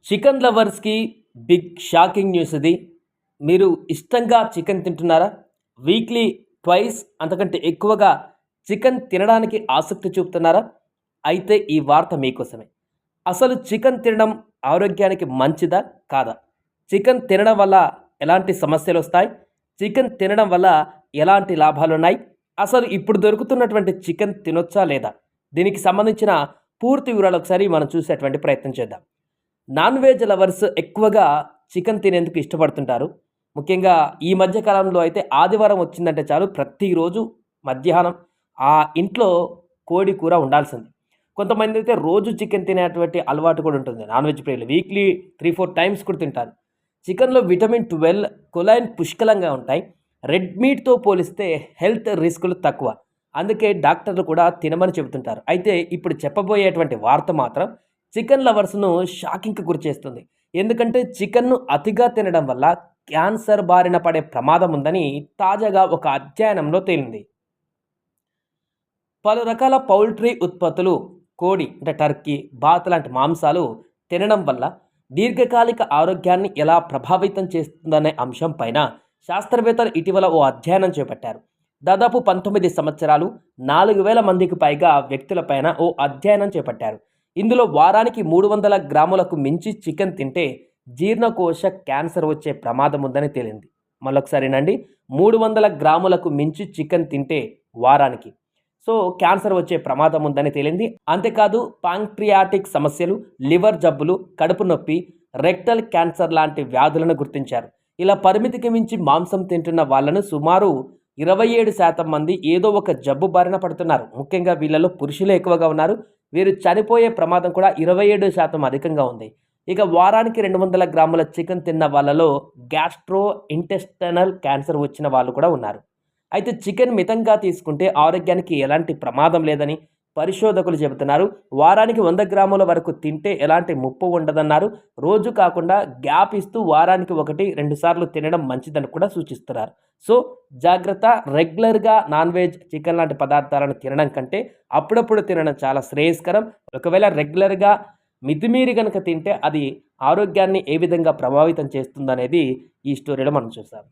Chicken లవర్స్‌కి big shocking news ఇది. మీరు ఇష్టంగా చికెన్ తింటున్నారా? వీక్లీ ట్వైస్ అంతకంటే ఎక్కువగా చికెన్ తినడానికి ఆసక్తి చూపుతున్నారా? అయితే ఈ వార్త మీకోసమే. అసలు చికెన్ తినడం ఆరోగ్యానికి మంచిదా? కాదా? చికెన్ తినడం వల్ల ఎలాంటి సమస్యలొస్తాయి? చికెన్ తినడం వల్ల ఎలాంటి లాభాలున్నాయి? అసలు ఇప్పుడు దొరుకుతున్నటువంటి చికెన్ తినొచ్చా లేదా? దీనికి సంబంధించిన పూర్తి వివరాలు ఒకసారి మనం చూసేటువంటి ప్రయత్నం చేద్దాం. నాన్ వెజ్ లవర్స్ ఎక్కువగా చికెన్ తినేందుకు ఇష్టపడుతుంటారు. ముఖ్యంగా ఈ మధ్య కాలంలో అయితే ఆదివారం వచ్చిందంటే చాలు ప్రతిరోజు మధ్యాహ్నం ఆ ఇంట్లో కోడి కూర ఉండాల్సింది. కొంతమందైతే రోజు చికెన్ తినేటువంటి అలవాటు కూడా ఉంటుంది. నాన్ వెజ్ ప్రియులు వీక్లీ 3, 4 టైమ్స్ కూడా తింటారు. చికెన్‌లో విటమిన్ 12, కొలైన్ పుష్కలంగా ఉంటాయి. రెడ్ మీట్‌తో పోలిస్తే హెల్త్ రిస్కులు తక్కువ. అందుకే డాక్టర్లు కూడా తినమని చెబుతుంటారు. అయితే ఇప్పుడు చెప్పబోయేటువంటి వార్త మాత్రం చికెన్ లవర్స్‌ను షాకింగ్‌కి గురిచేస్తుంది. ఎందుకంటే చికెన్‌ను అతిగా తినడం వల్ల క్యాన్సర్ బారిన పడే ప్రమాదం ఉందని తాజాగా ఒక అధ్యయనంలో తేలింది. పలు రకాల పౌల్ట్రీ ఉత్పత్తులు కోడి అంటే టర్కీ, బాత్ లాంటి మాంసాలు తినడం వల్ల దీర్ఘకాలిక ఆరోగ్యాన్ని ఎలా ప్రభావితం చేస్తుందనే అంశం పైన శాస్త్రవేత్తలు ఇటీవల ఓ అధ్యయనం చేపట్టారు. దాదాపు 19 సంవత్సరాలు 4,000 మందికి పైగా వ్యక్తులపైన ఓ అధ్యయనం చేపట్టారు. ఇందులో వారానికి 300 గ్రాములకు మించి చికెన్ తింటే జీర్ణకోశ క్యాన్సర్ వచ్చే ప్రమాదం ఉందని తేలింది. మళ్ళొకసారినండి, 300 గ్రాములకు మించి చికెన్ తింటే వారానికి క్యాన్సర్ వచ్చే ప్రమాదం ఉందని తేలింది. అంతేకాదు పాంక్రియాటిక్ సమస్యలు, లివర్ జబ్బులు, కడుపు నొప్పి, రెక్టల్ క్యాన్సర్ లాంటి వ్యాధులను గుర్తించారు. ఇలా పరిమితికి మించి మాంసం తింటున్న వాళ్ళను సుమారు 27% మంది ఏదో ఒక జబ్బు బారిన పడుతున్నారు. ముఖ్యంగా వీళ్ళలో పురుషులే ఎక్కువగా ఉన్నారు. వీరు చనిపోయే ప్రమాదం కూడా 27% అధికంగా ఉంది. ఇక వారానికి 200 గ్రాముల చికెన్ తిన్న వాళ్ళలో గ్యాస్ట్రో ఇంటెస్టైనల్ క్యాన్సర్ వచ్చిన వాళ్ళు కూడా ఉన్నారు. అయితే చికెన్ మితంగా తీసుకుంటే ఆరోగ్యానికి ఎలాంటి ప్రమాదం లేదని పరిశోధకులు చెబుతున్నారు. వారానికి 100 గ్రాముల వరకు తింటే ఎలాంటి ముప్పు ఉండదన్నారు. రోజు కాకుండా గ్యాప్ ఇస్తూ వారానికి 1, 2 సార్లు తినడం మంచిదని కూడా సూచిస్తున్నారు. సో జాగ్రత్త, రెగ్యులర్‌గా నాన్ వెజ్, చికెన్ లాంటి పదార్థాలను తినడం కంటే అప్పుడప్పుడు తినడం చాలా శ్రేయస్కరం. ఒకవేళ రెగ్యులర్‌గా మితిమీరి గనుక తింటే అది ఆరోగ్యాన్ని ఏ విధంగా ప్రభావితం చేస్తుందనేది ఈ స్టోరీలో మనం చూసాం.